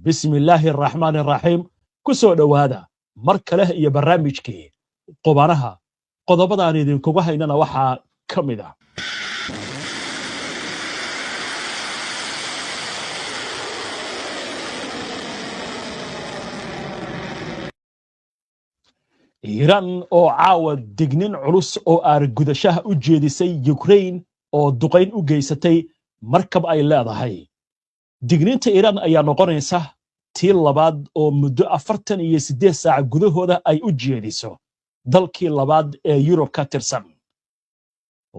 بسم الله الرحمن الرحيم كسو دوادا مركله iyo barnaamijkii qobanaha qodobadaan idinkugu haynana waxa kamid ah Iran oo caawa dignin culus oo aargudashaha u jeedisay Ukraine oo duqeyn u geysatay markab ay leedahay digninta Iran ayaa noqonaysa tii labaad oo muddo 48 saac gudahooda ay u jeediso dalkii labaad ee Yurub ka tirsan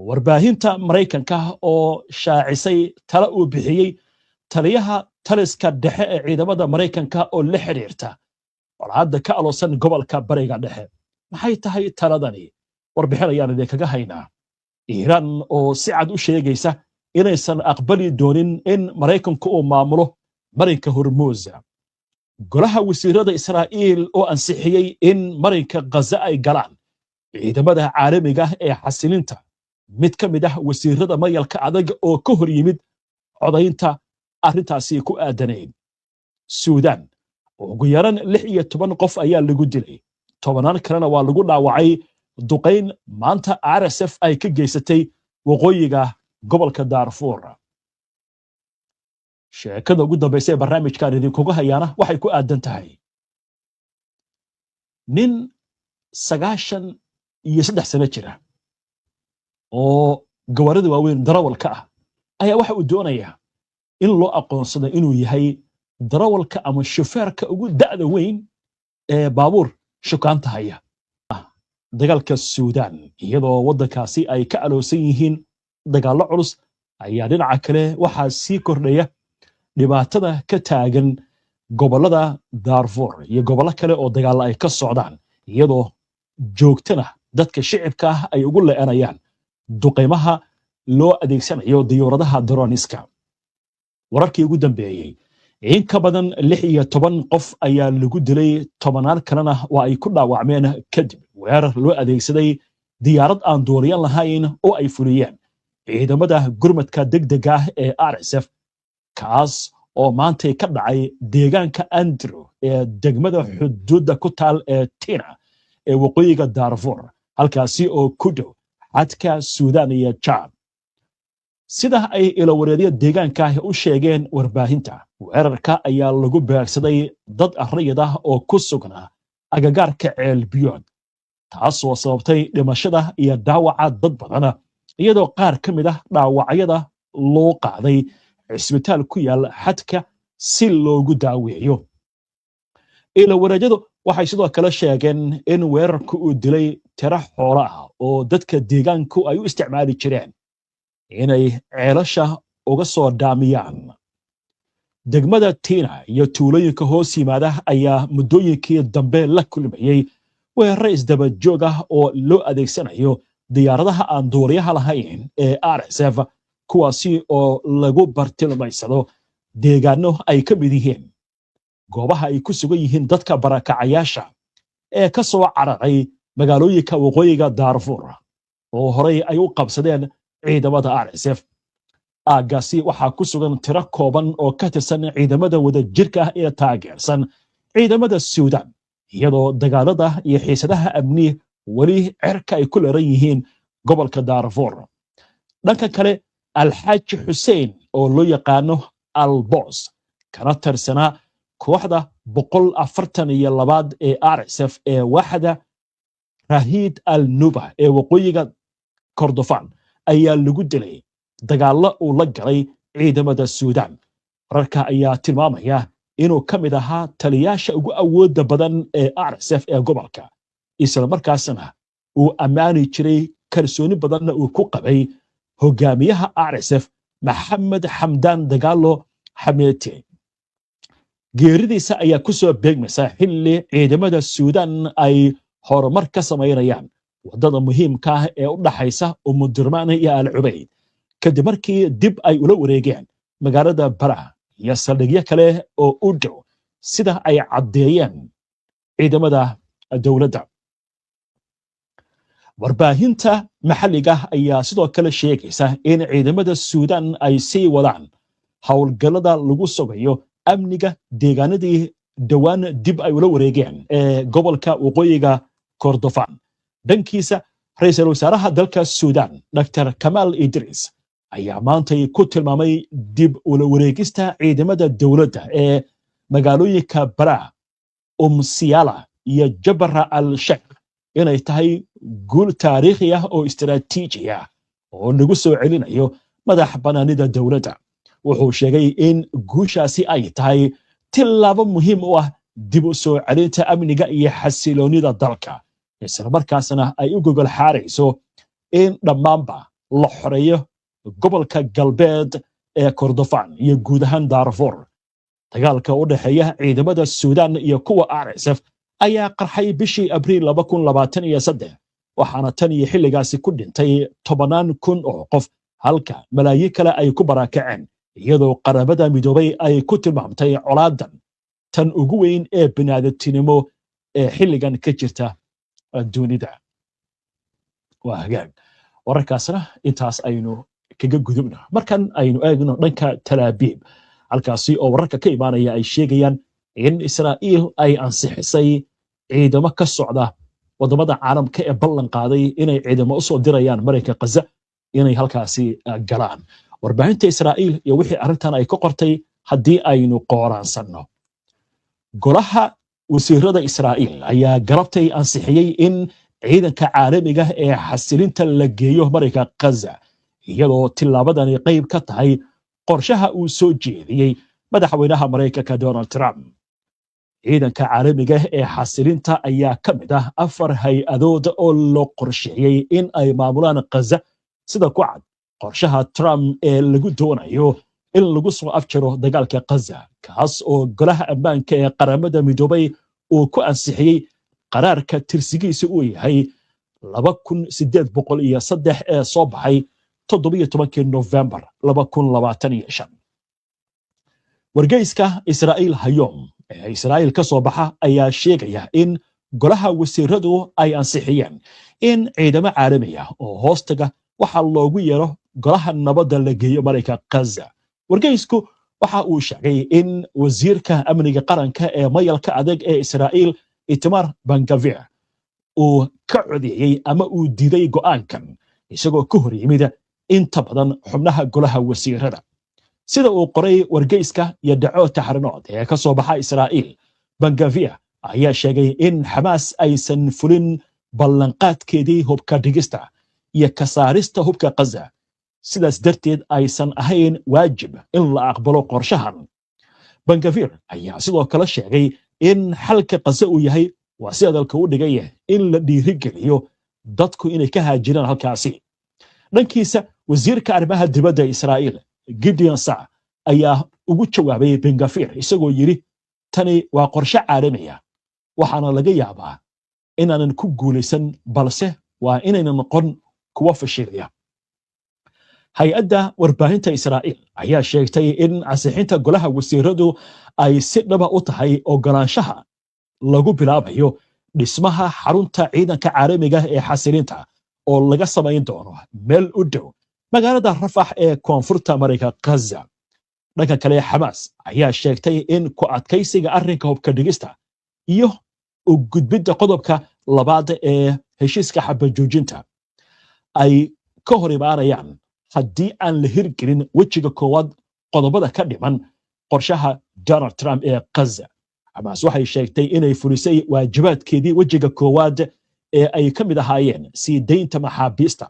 warbaahinta Mareykanka oo shaacisay tala uu bixiyay taliyaha taliska dhexe ee ciidamada Mareykanka oo la xiriirta walaadda ka aloosan gobolka bariga dhexe maxay tahay taladani warbixin ayaan idinkaga haynaa Iran oo si cad u sheegaysa inaysan aqbali doonin in Mareykanku uu maamulo marinka Hormuz golaha wasiirada Israa'iil oo ansixiyay in marinka Gaza ay galaan ciidamada caalamiga ah ee xasilinta mid ka mid ah wasiirada mayalka adag oo ka hor yimid codaynta arrintaasi ku aadanayn Suudaan ugu yaraan 16 qof ayaa lagu dilay tobanaan kalena waa lagu dhaawacay duqeyn maanta RSF ay ka geysatay waqooyiga gobolka Darfur sheekada ugu dambeysay barnaamijkan idinkugu hayaana waxay ku aadan tahay nin 93 sano jira oo gawaarida waaweyn darawalka ah ayaa waxa uu doonayaa in loo aqoonsado inuu yahay darawalka ama shofeerka ugu da'da weyn ee baabuur shukaanta haya dagaalka Suudaan iyadoo wadankaasi ay ka aloosan yihiin dagaallo culus ayaa dhinaca kale waxaa sii kordhaya dhibaatada ka taagan gobolada Darfur iyo gobollo kale oo dagaal ay ka socdaan iyadoo joogtana dadka shicibka ah ay ugu leeyanayaan duqeymaha loo adeegsanayo diyaaradaha droniska wararkii ugu dambeeyay in ka badan 16 qof ayaa lagu dilay tobanaan kalena waa ay ku dhaawacmeen kadib weerar loo adeegsaday diyaarad aan duuliyan lahayn oo ay fuliyeen ciidamada gurmadka degdega ah ee RSF kaas oo maanta ka dhacay deegaanka Andrew ee degmada xuduudda ku taal ee Tina ee waqooyiga Darfur halkaasi oo ku dhow xadka Suudaan iyo Chad sida ay ila wareediyo deegaanka u sheegeen warbaahinta weerarka ayaa lagu beegsaday dad rayid ah oo ku sugnaa agagaarka ceel biyood taasoo sababtay dhimashada iyo dhaawaca dad badan iyadoo qaar ka mid ah dhaawacyada loo qaaday cisbitaal ku yaal xadka si loogu daaweeyo ila wareejadu waxay sidoo kale sheegeen in weerarku uu dilay tiro xoolo ah oo dadka deegaanku ay u isticmaali jireen inay ceelasha uga soo dhaamiyaan degmada Tina iyo tuulooyinka hoos yimaada ayaa muddooyinkii dambe la kulmayay weerar isdaba joog ah oo loo adeegsanayo diyaaradaha aan duuliyaha lahayn ee RSF kuwaasi oo lagu bartilmaameedsado deegaano ay ka mid yihiin goobaha ay ku sugan yihiin dadka barakacayaasha ee ka soo cararay magaalooyinka waqooyiga Darfur oo horey ay u qabsadeen ciidamada RSF aagaasi waxaa ku sugan tiro kooban oo ka tirsan ciidamada wadajirka ah ee taageersan ciidamada Suudaan iyadoo dagaalada iyo xiisadaha amni wali cirka ay ku leeran yihiin gobolka Darfur dhanka kale Alxaaji Xuseen oo loo yaqaano Al-Boss kana tirsana kooxda 142 ee RSF ee waaxda Rahid al-Nuba ee waqooyiga Kordofan ayaa lagu dilay dagaallo uu la galay ciidamada Suudaan wararka ayaa tilmaamaya inuu ka mid ahaa taliyaasha ugu awoodda badan ee RSF ee gobolka isla markaasna uu ammaani jiray kalsooni badanna uu ku qabay hogaamiyaha RSF Maxamed Xamdaan Dagaalo Xameeti geeridiisa ayaa ku soo beegmaysa xilli ciidamada Suudaan ay horumar ka sameynayaan wadada muhiimka ah ee u dhaxaysa Umudurmaan iyo Al-Ubayd kadib markii dib ay ula wareegeen magaalada Bara iyo saldhigyo kale oo u dhow sida ay caddeeyeen ciidamada dawladda warbaahinta maxalliga ayaa sidoo kale sheegaysa in ciidamada Suudaan ay sii wadaan hawlgallada lagu sugayo amniga deegaanadii dhowaan dib ay ula wareegeen ee gobolka waqooyiga Kordofan. dhankiisa ra'iisul wasaaraha dalka Suudaan Dr. Kamal Idris ayaa maantay ku tilmaamay dib ula wareegista ciidamada dowladda ee magaalooyinka Baraa, Umsiyala iyo Jabra al-Sheikh inay tahay guul taariikhi ah oo istiraatiiji ah oo lagu soo celinayo madax banaanida dowladda. wuxuu sheegay in guushaasi ay tahay tilaabo muhiim u ah dib u soo celinta amniga iyo xasiloonida dalka, isla markaasna ay u gogol xaarayso in dhammaanba la xoreeyo gobolka galbeed ee Kordofan iyo guud ahaan Darfur. dagaalka u dhaxeeya ciidamada Suudaan iyo kuwa RSF ayaa qarxay bishii Abriil 2023 waxaana tan iyo xilligaasi ku dhintay 10,000 oo qof halka malaayiin kale ay ku barakaceen, iyadoo qaramada midoobay ay ku tilmaamtay colaadan tan ugu weyn ee bini'aadantinimo ee xilligan ka jirta dunida. waa hagaag wararkaasna intaas aynu kaga gudubno. markan aynu eegno dhanka Tel Aviv, halkaasi oo wararka ka imaanaya ay sheegayaan in Israa'iil ay ansixisay ciidamo ka socda wadamada caalamka ee ballan qaaday inay ciidamo u soo dirayaan Mareykanka Gaza inay halkaasi galaan. warbaahinta Israa'iil iyo wixii arrintan ay ka qortay haddii aynu qooraansanno. golaha wasiirada Israa'iil ayaa galabtay ansixiyey in ciidanka caalamiga ee xasilinta la geeyo Mareykanka Gaza, iyadoo tilaabadani qayb ka tahay qorshaha uu soo jeediyey madaxweynaha Mareykanka Donald Trump. ciidanka caalamiga ee xasilinta ayaa ka mid ah 4 hay-adood oo loo qorsheeyey in ay maamulaan Gaza sida ku cad qorshaha Trump ee lagu doonayo in lagu soo afjaro dagaalka Gaza, kaas oo golaha ammaanka ee qaramada midoobay uu ku ansixiyey qaraarka tirsigiisa uu yahay 2803 ee soo baxay 17 November 2025. wargeyska Israa'iil Hayom ee Israa'iil ka soo baxa ayaa sheegaya in golaha wasiiradu ay ansixiyeen in ciidamo caalami ah oo hoostaga waxa loogu yeero golaha nabadda la geeyo Mareykanka Gaza. wargeysku waxa uu sheegay in wasiirka amniga qaranka ee mayalka adag ee Israa'iil Itamar Ben-Gvir uu ka codeeyey ama uu diiday go'aankan, isagoo ka hor yimid inta badan xubnaha golaha wasiirada. sida uu qoray wargeyska iyo dhaco taxrinood ee ka soo baxa Israa'iil, Ben-Gvir ayaa sheegay in Xamaas aysan fulin ballanqaadkeedii hubka dhigista iyo ka saarista hubka Gaza, sidaas darteed aysan ahayn waajib in la aqbalo qorshahan. Ben-Gvir ayaa sidoo kale sheegay in xalka Gaza uu yahay waa si hadalka u dhigay in la dhiirigeliyo dadku inay ka haajiraan halkaasi. dhankiisa wasiirka arrimaha dibadda Israa'iil Gideon Saar ayaa ugu jawaabay Ben-Gvir isagoo yiri tani waa qorshe caalami ah, waxaana laga yaabaa inaanan ku guulaysan, balse waa inaynan noqon kuwa fashilaya. hay-adda warbaahinta Israa'iil ayaa sheegtay in ansixinta golaha wasiiradu ay si dhaba u tahay ogolaanshaha lagu bilaabayo dhismaha xarunta ciidanka caalamiga ee xasilinta oo laga samayn doono meel u dhow magaalada Rafax ee koonfurta Mareykanka Gaza. dhanka kale Xamaas ayaa sheegtay in ku adkaysiga arrinka hubka dhigista iyo u gudbidda qodobka labaad ee heshiiska xabad joojinta ay ka hor imaanayaan haddii aan la hirgelin wejiga koowaad qodobada ka dhiman qorshaha Donald Trump ee Gaza. Xamaas waxay sheegtay inay fulisay waajibaadkeedii wejiga koowaad ee ay ka mid ahaayeen sii deynta maxaabiista,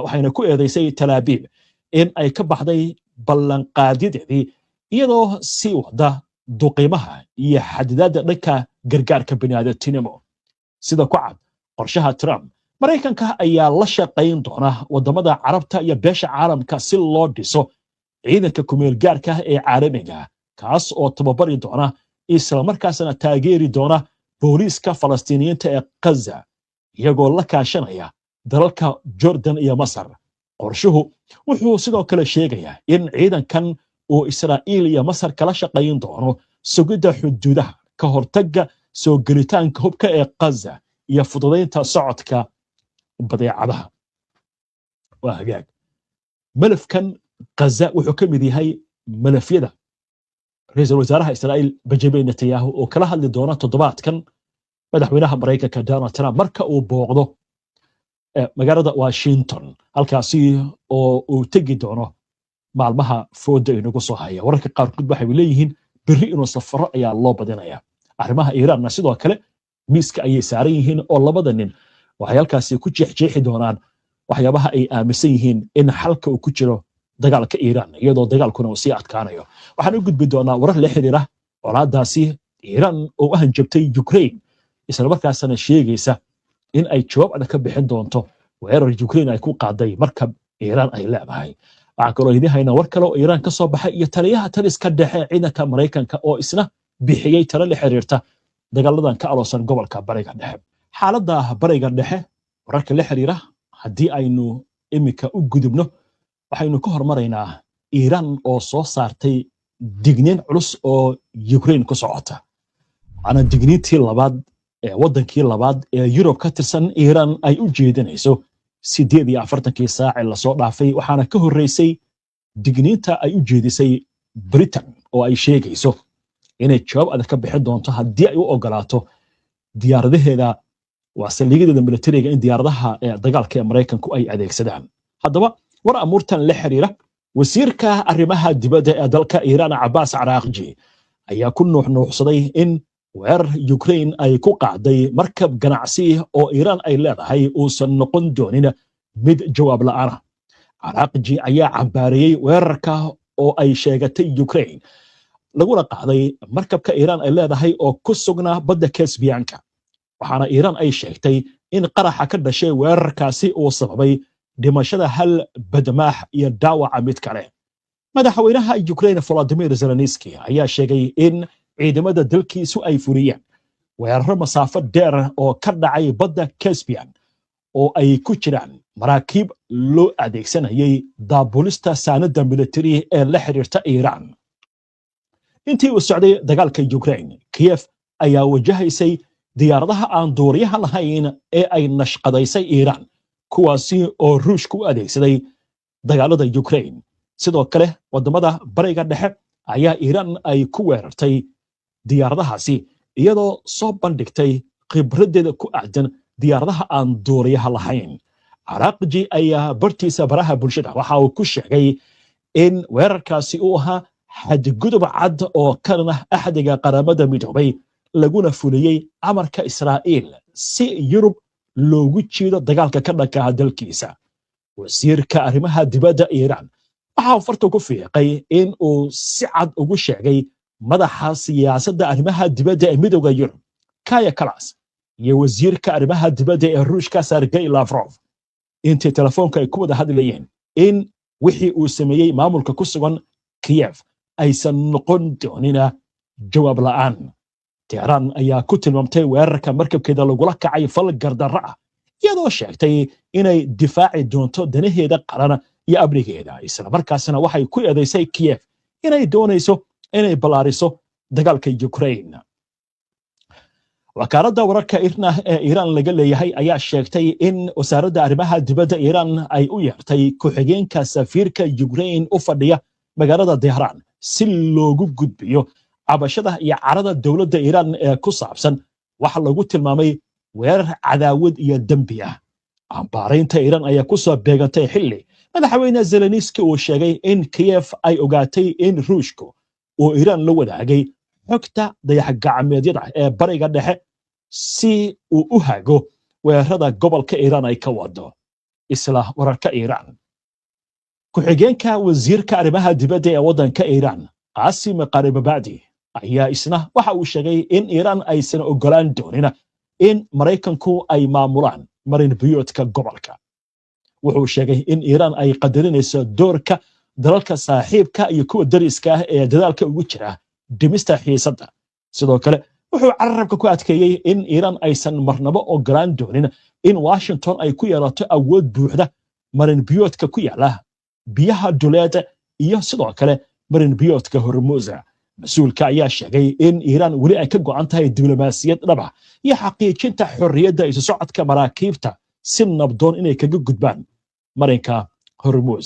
waxayna ku eedeysay Tel Aviv in ay ka baxday ballanqaadyadeedii iyadoo sii wada duqiimaha iyo xadidaadda dhanka gargaarka bini'aadantinimo. sida ku cad qorshaha Trump, Mareykanka ayaa la shaqayn doona wadamada Carabta iyo beesha caalamka si loo dhiso ciidanka kumeel gaarka ee caalamiga, kaas oo tababari doona isla markaasna taageeri doona booliiska Falastiiniyiinta ee Gaza, iyagoo la kaashanaya dalalka Jordan iyo Masar. qorshuhu wuxuu sidoo kale sheegayaa in ciidankan uu Israa'iil iyo Masar kala shaqayn doono sugidda xuduudaha, ka hortagga soo gelitaanka hubka ee Gaza iyo fududeynta socodka badeecadaha. waa hagaag malafkan Gaza wuxuu ka mid yahay malafyada رئيس الوزراء إسرائيل بنجامين نتنياهو وكلا هادلي دونا تضباط كان madaxweynaha Mareykanka Donald Trump marka uu booqdo magaalada Washington halkaasi oo uu tagi doono maalmaha fooda inagu soo haya wararka qaarkood waxay leeyihiin biri inuu safaro ayaa loo badinaya arrimaha Iran sidoo kale miiska ayay saaran yihiin oo labada nin waxay halkaasi ku jeexjeexi doonaan waxyaabaha ay aaminsan yihiin in xalka uu ku jiro dagaalka Iran iyadoo dagaalkuna uu sii adkaanayo waxaan u gudbi doonaa warar la xiriira colaadaasi Iran oo hanjabtay Ukraine isla markaasna sheegaysa in ay jawaab adag ka bixin doonto weerar Ukraine ay ku qaaday markab Iran ay leedahay waxa kale oo idin war kale oo Iran ka soo baxay iyo taliyaha taliska dhexe ciidanka Mareykanka oo isna bixiyay talo la xiriirta dagaaladan ka aloosan gobolka Bariga Dhexe xaaladda Bariga Dhexe wararka la xiriira haddii aynu imika u gudubno waxaynu ka hormaraynaa Iran oo soo saartay digniin culus oo Ukraine ku socota ana digniintii labaad wadankii labaad ee Yurub ka tirsan Iran ay u jeedinayso 48 saac la soo dhaafay waxaana ka horeysay digniinta ay u jeedisay Britain oo ay sheegayso inay jawaab adag ka bixin doonto haddii ay u ogolaato diyaaradaheeda waa saldhigyada militariga in diyaaradaha dagaalka ee Mareykanku ay adeegsadaan haddaba war amuurtan la xiriira wasiirka arrimaha dibadda ee dalka Iran Abbas Araghchi ayaa ku nuuxnuuxsaday in weerar Ukraine ay ku qaaday markab ganacsi oo Iran ay leedahay uusan noqon doonin mid jawaab la'aan ah Araghchi ayaa cambaariyay weerarka oo ay sheegatay Ukraine laguna qaaday markabka Iran ay leedahay oo ku sugnaa badda Caspian-ka waxaana Iran ay sheegtay in qaraxa ka dhashay weerarkaasi uu sababay dhimashada hal badmaax iyo dhaawaca mid kale madaxweynaha Ukraine Volodymyr Zelensky ayaa sheegay in ciidamada dalkiisu ay furiyeen weerar masaafo dheer oo ka dhacay badda Caspian oo ay ku jiraan maraakiib loo adeegsanayay daabulista saanada militari ee la xiriirta Iran intii uu socday dagaalka Ukraine Kiev ayaa wajahaysay diyaaradaha aan duuriyaha lahayn ee ay nashqadaysay Iran kuwaasi oo Ruushku u adeegsaday dagaalada Ukraine sidoo kale wadamada Bariga Dhexe ayaa Iran ay ku weerartay diyaaradahaasi iyadoo soo bandhigtay khibradeeda ku aadan diyaaradaha aan duuriyaha lahayn Araghchi ayaa bartiisa baraha bulshada waxa uu ku sheegay in weerarkaasi uu ahaa xadgudub cad oo kana axdiga qaramada midoobay laguna fuliyay amarka Israa'iil si Yurub loogu jiido dagaalka ka dhanka dalkiisa wasiirka arrimaha dibadda Iran waxa uu farta ku fiiqay in uu si cad ugu sheegay madaxa siyaasadda arrimaha dibadda ee midowga Yurub Kaja Kallas iyo wasiirka arrimaha dibadda ee Ruushka Sergey Lavrov intii telefoonka ay ku wada hadlayeen in wixii uu sameeyay maamulka ku sugan Kiev aysan noqon doonin jawaab la'aan Tehran ayaa ku tilmaamtay weerarka markabkeeda lagula kacay fal gardarro ah iyadoo sheegtay inay difaaci doonto danaheeda qaran iyo amnigeeda isla markaasna waxay ku eedeysay Kiev inay doonayso inay balaariso dagaalka Ukraine wakaaladda wararka IRNA ee Iran laga leeyahay ayaa sheegtay in wasaaradda arrimaha dibadda Iran ay u yeertay ku-xigeenka safiirka Ukraine u fadhiya magaalada Tehran si loogu gudbiyo cabashada iyo carada dawladda Iran ee ku saabsan waxa lagu tilmaamay weerar cadaawad iyo dambi ah ambaaraynta Iran ayaa ku soo beegantay xilli madaxweyne Zelensky uu sheegay in Kiev ay ogaatay in Ruushku oo Iran la wadaagay xogta dayax-gacmeedyada ee Bariga Dhexe si uu u hago weerarada gobolka Iran ay ka wado isla wararka Iran ku-xigeenka wasiirka arrimaha dibadda ee wadanka Iran Qasim Qaribabadi ayaa isna waxa uu sheegay in Iran aysan ogolaan doonin in Mareykanku ay maamulaan marin biyoodka gobolka wuxuu sheegay in Iran ay qadarinayso doorka dalalka saaxiibka iyo kuwa dariska ah ee dadaalka ugu jira dhimista xiisadda sidoo kale wuxuu carabka ku adkeeyay in Iran aysan marnabo ogolaan doonin in Washington ay ku yeelato awood buuxda marin biyoodka ku yaala biyaha duleed iyo sidoo kale marin biyoodka Hormuz mas'uulka ayaa sheegay in Iran wali ay ka go'an tahay diblomaasiyad dhab ah iyo xaqiijinta xorriyadda isu socodka maraakiibta si nabdoon inay kaga gudbaan marinka Hormuz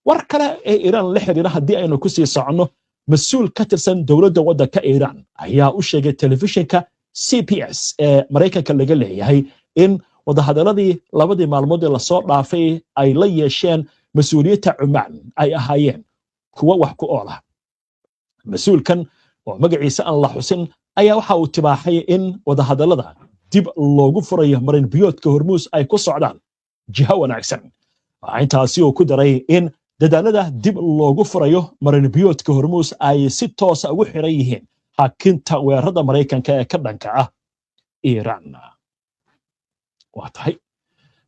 war kale ee Iran la xiriira haddii aynu ku sii socono mas-uul ka tirsan dowladda waddanka Iiraan ayaa u sheegay telefishinka CBS ee Maraykanka laga leeyahay in wadahadaladii labadii maalmood ee lasoo dhaafay ay la yeesheen mas-uuliyiinta Cumaan ay ahaayeen kuwa wax ku ool ah. mas-uulkan oo magaciisa aan la xusin ayaa waxa uu tibaaxay in wadahadalada dib loogu furayo marin biyoodka Hormuus ay ku socdaan jiha wanaagsan. waxaa intaasi uu ku daray in dadaalada dib loogu furayo marin biyoodka Hormuus ay si toos ah ugu xiran yihiin hakinta weerarada Maraykanka ee ka dhanka ah Iiraan. waa tahay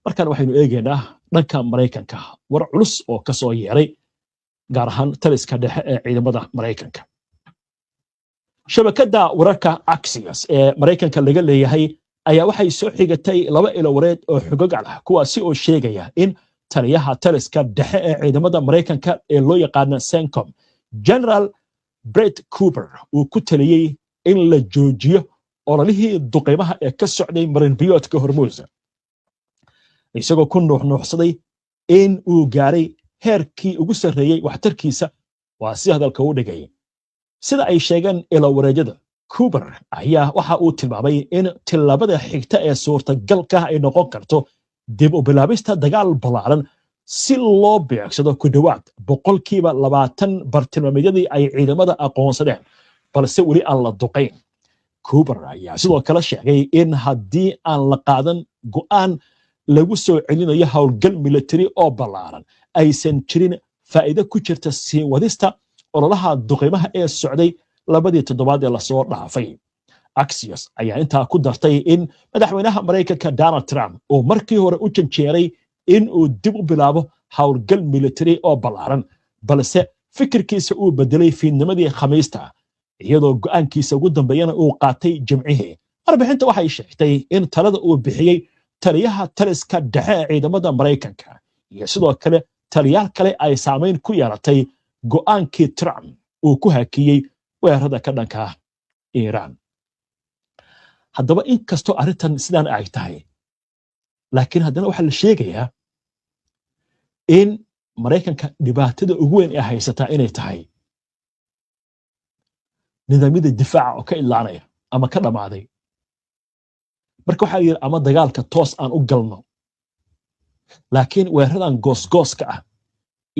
markan waxaynu eegaynaa dhanka Maraykanka war culus oo ka soo yeeray gaar ahaan taliska dhexe ee ciidamada Maraykanka. shabakada wararka Axios ee Maraykanka laga leeyahay ayaa waxay soo xigatay laba ilo wareed oo xogogal ah kuwaasi oo sheegaya in taliyaha taliska dhexe ee ciidamada Maraykanka ee loo yaqaan CENTCOM General Brett Cooper uu ku taliyay in la joojiyo ololihii duqeymaha ee ka socday marin biyoodka Hormuus, isagoo ku nuuxnuuxsaday in uu gaaray heerkii ugu sarreeyay waxtarkiisa. waa si hadalka u dhigay. sida ay sheegeen ilo wareedyada, Cooper ayaa waxa uu tilmaamay in tillaabada xigta ee suurtagalka ay noqon karto dib u bilaabista dagaal ballaaran si loo beegsado ku dhowaad 20% bartilmaameedyadii ay ciidamada aqoonsadeen balse weli aan la duqayn. Cooper ayaa sidoo kale sheegay in haddii aan la qaadan go'aan lagu soo celinayo howlgal military oo ballaaran aysan jirin faa'iido ku jirta sii wadista ololaha duqeymaha ee socday labadii toddobaad ee lasoo dhaafay. Axios ayaa intaa ku dartay in madaxweynaha Maraykanka Donald Trump uu markii hore u janjeeray in uu dib u bilaabo howlgal military oo ballaaran, balse fikirkiisa uu bedelay fiidnimadii Khamiista, iyadoo go'aankiisa ugu dambeeyana uu qaatay Jimcihii. Warbixinta waxay sheegtay in talada uu bixiyey taliyaha taliska dhexe ee ciidamada Maraykanka iyo sidoo kale taliyaal kale ay saameyn ku yeelatay go'aankii Trump uu ku hakiyey weerarada ka dhanka ah Iiraan. haddaba inkastoo arrintan sidaan ay tahay, laakiin haddana waxaa la sheegayaa in Maraykanka dhibaatada ugu weyn ee haysataa inay tahay nidaamyada difaaca oo ka ilaanaya ama ka dhammaaday. marka waxaa yidhi ama dagaalka toos aan u galno, laakiin weeraradan goosgooska ah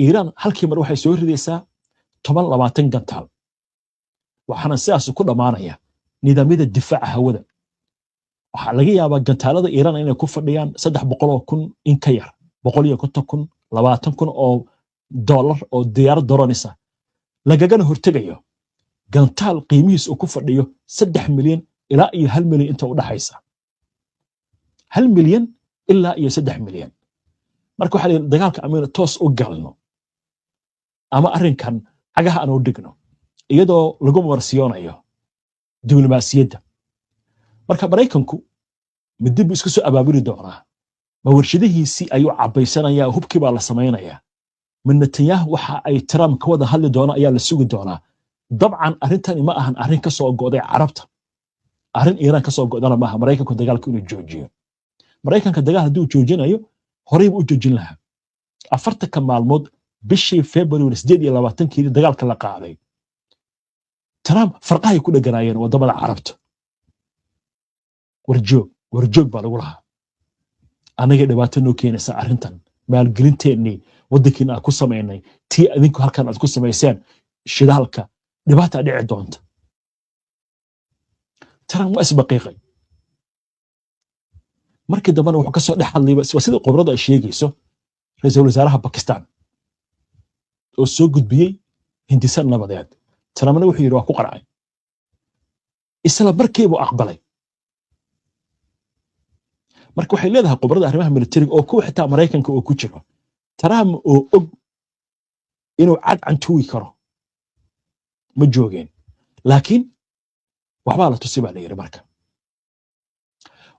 Iiraan halkii mar waxay soo ridaysaa 10-20 gantaal, waxaana sidaas ku dhammaanaya nidaamyada difaaca hawada. waxaa laga yaabaa gantaalada Iiraan inay ku fadhiyaan 300,000 in ka yar, 150,000, 20,000 oo dollar oo diyaarad daroonaysa lagagana hortegayo gantaal qiimihiis uu ku fadhiyo 3 milyan ilaa iyo 1 milyan inta u dhaxaysa. 1 milyan ilaa iyo 3 milyan. marka waxaa la dagaalka amina toos u galno ama arrinkan cagaha aan u dhigno iyadoo lagu marsiyoonayo diblomaasiyadda. marka Maraykanku midib isku soo abaabuli doonaa, ma warshadihiisii ayuu cabaysanayaa, hubkii baa la samaynayaa. min Netanyahu waxa ay Trump ka wada hadli doona ayaa la sugi doonaa. dabcan arrintani ma ahan arrin ka soo go'day Carabta, arrin Iiraan ka soo go'dana maaha Maraykanku dagaalka inuu joojiyo. Maraykanka dagaal hadduu joojinayo horeyba u joojin lahaa. 40 maalmood bishii February 28 dagaalka la qaaday, Trump farqahay ku dhaganaayeen wadamada Carabta. warjoog baa lagu lahaa. anaga dhibaato noo keenaysa arrintan, maalgelinteennii waddankiina aan ku samaynay, tii adinku halkan aad ku samayseen shidaalka, dhibaata dhici doonta. Trump waa isbaqiiqay. markii dambena wuxuu ka soo dhex hadlayba sida qobrada ay sheegayso ra'iisul wasaaraha Pakistan oo soo gudbiyey hindisan nabadeed. Trumpna wuxuu yidhi waa ku qaracay, isla markiiba aqbalay. marka waxay leedahay qobrada arrimaha militariga oo kuwa xitaa Maraykanka oo ku jiro, Trump oo og inuu cad cantuwi karo ma joogeen, laakiin waxbaa la tusi baa la yidhi. marka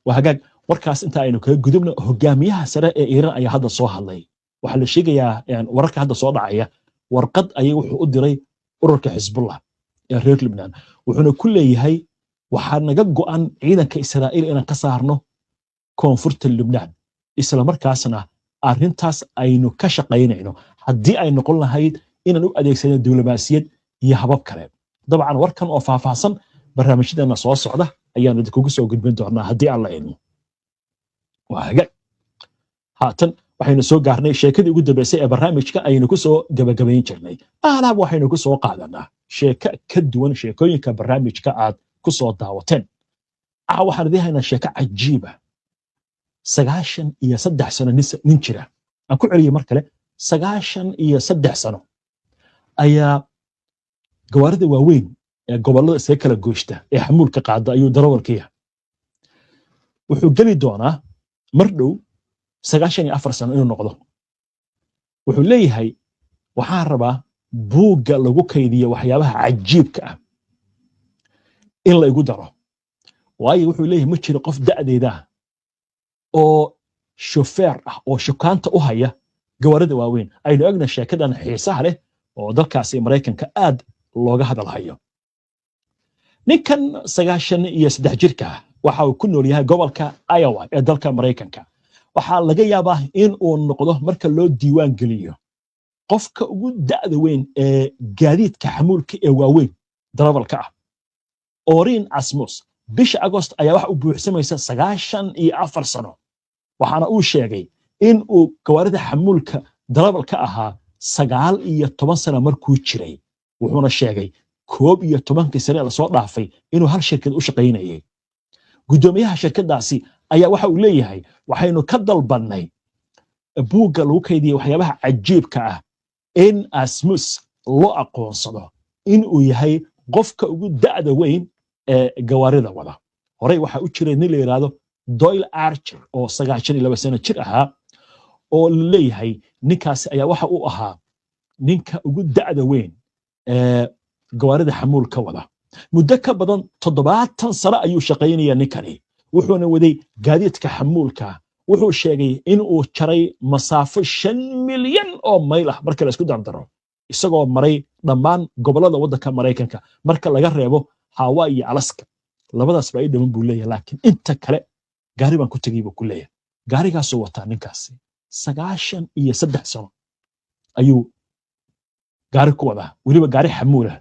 waa hagaag. warkaas inta aynu kaga gudubno, hogaamiyaha sare ee Iiraan ayaa hadda soo hadlay. waxaa la sheegayaa wararka hadda soo dhacaya, warqad ayay wuxuu u diray ururka Xisbullah ee reer Lebanon, wuxuuna ku leeyahay waxaa naga go'an ciidanka Israa'iil inaan ka saarno koonfurta Lebanon, isla markaasna arrintaas aynu ka shaqaynayno haddii ay noqon lahayd inaan u adeegsano diblomaasiyad iyo habab kale dabcan warkan oo faahfaahsan barnaamijyadeena soo socda ayaan idinkugu soo gudbin doonaa haddii aan la idmo waaga haatan waxaynu soo gaarnay sheekadii ugu dambeysay ee barnaamijka aynu ku soo gabagabayn jirnay alaab waxaynu ku soo qaadanaa sheeko ka duwan sheekooyinka barnaamijka aad ku soo daawateen waxaan idin haynaa sheeko cajiiba 93 sano nin jira aan ku celiyay mar kale 93 sano ayaa gawaarida waaweyn ee gobollada iska kala gooshta ee xamuulka qaada ayuu darawalka yahay wuxuu geli doonaa mar dhow 94 sano inuu noqdo wuxuu leeyahay waxaan rabaa buugga lagu kaydiyo waxyaabaha cajiibka ah in la igu daro waayo wuxuu leeyahay ma jiro qof da'deeda oo shofeer ah oo shukaanta u haya gawaarida waaweyn aynu egna sheekadan xiisaha leh oo dalkaasi Mareykanka aad looga hadal hayo ninkan 93 jirka waxa uu ku nool yahay gobolka Iowa ee dalka Mareykanka waxa laga yaabaa in uu noqdo marka loo diiwaan geliyo qofka ugu da'da weyn ee gaadiidka xamuulka ee waaweyn darawalka ah Orin Asmus bisha Agost ayaa wax u buuxsamaysa 94 sano waxaana uu sheegay in uu gawaarida xamuulka darawalka ahaa 19 sano markuu jiray wuxuuna sheegay 11 sano la soo dhaafay inuu hal shirkad u shaqaynayay gudoomiyaha shirkadaasi ayaa waxa uu leeyahay waxaynu ka dalbanay buugga lagu kaydiyo waxyaabaha cajiibka ah in Asmus loo aqoonsado in uu yahay qofka ugu da'da weyn ee gawaarida wada horey waxa u jiray nin la yiraahdo Doyle Archer oo 92 sano jir ahaa oo leeyahay ninkaas ayaa waxa uu ahaa ninka ugu da'da weyn ee gawaarida xamuulka wada muddo ka badan 70 sano ayuu shaqaynaya ninkani wuxuuna waday gaadiidka xamuulka wuxuu sheegay in uu jaray masaafo 5 milyan oo mayl ah marka la isku dardaro isagoo maray dhammaan gobollada waddanka Mareykanka marka laga reebo Hawaii iyo Alaska labadaas baa ay dhaman buu leeyahay laakiin inta kale gaari baan ku tagay buu ku leeyahay gaarigaas oo wataa ninkaasi 93 sano ayuu gaari ku wadaa waliba gaari xamuula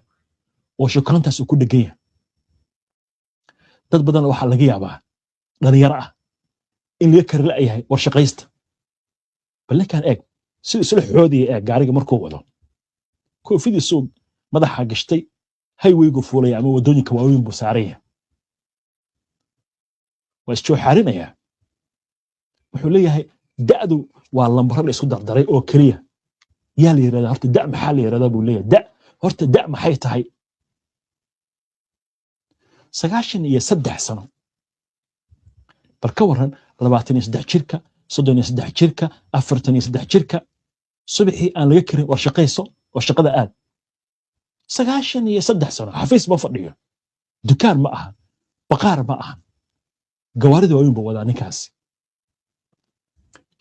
oo shukaantaas uu ku dhagan yahay dad badan waxa laga yaabaa dhalinyaro ah in laga kar la'yahay war shaqaysta balkan eeg sidoo isla xoodiye ee gaariga markuu wado koofidiisu madaxa gashtay highwaygu fuulay ama wadooyinka waaweyn buu saaraya waa isoo xarinaya wuxuu leeyahay da'du waa lambar la isku dardaray oo kaliya yaa la yiraahdaa horta da' maxaa la yiraahdaa buu leeyahay da' horta da' maxay tahay 93 sano bal ka waran 23 jirka 33 jirka 43 jirka subaxii aan laga karin war shaqayso oo shaqada aad 93 sano xafiis ma fadhiyo dukaan ma aha baqaar ma aha gawaarida waaweyn buu wadaa ninkaasi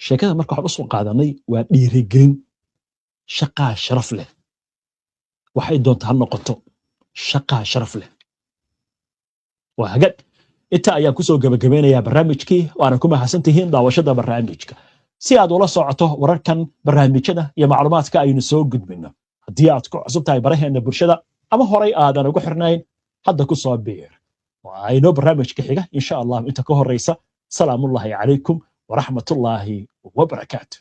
sheekada marka waxaan u soo qaadanay waa dhiirigelin shaqaa sharaf leh waxay doontaa ha noqoto shaqaa sharaf leh waa hagad inta ayaan ku soo gabagabeynayaa barnaamijkii waana ku mahadsantihiin daawashada barnaamijka si aad ula socoto wararkan barnaamijyada iyo macluumaadka aynu soo gudbino haddii aad ku cusub tahay baraheena bulshada ama horay aadan ugu xirnayn hadda ku soo biir waa inoo barnaamijka xiga insha Allah inta ka horeysa salaamullaahi calaykum ورحمة الله وبركاته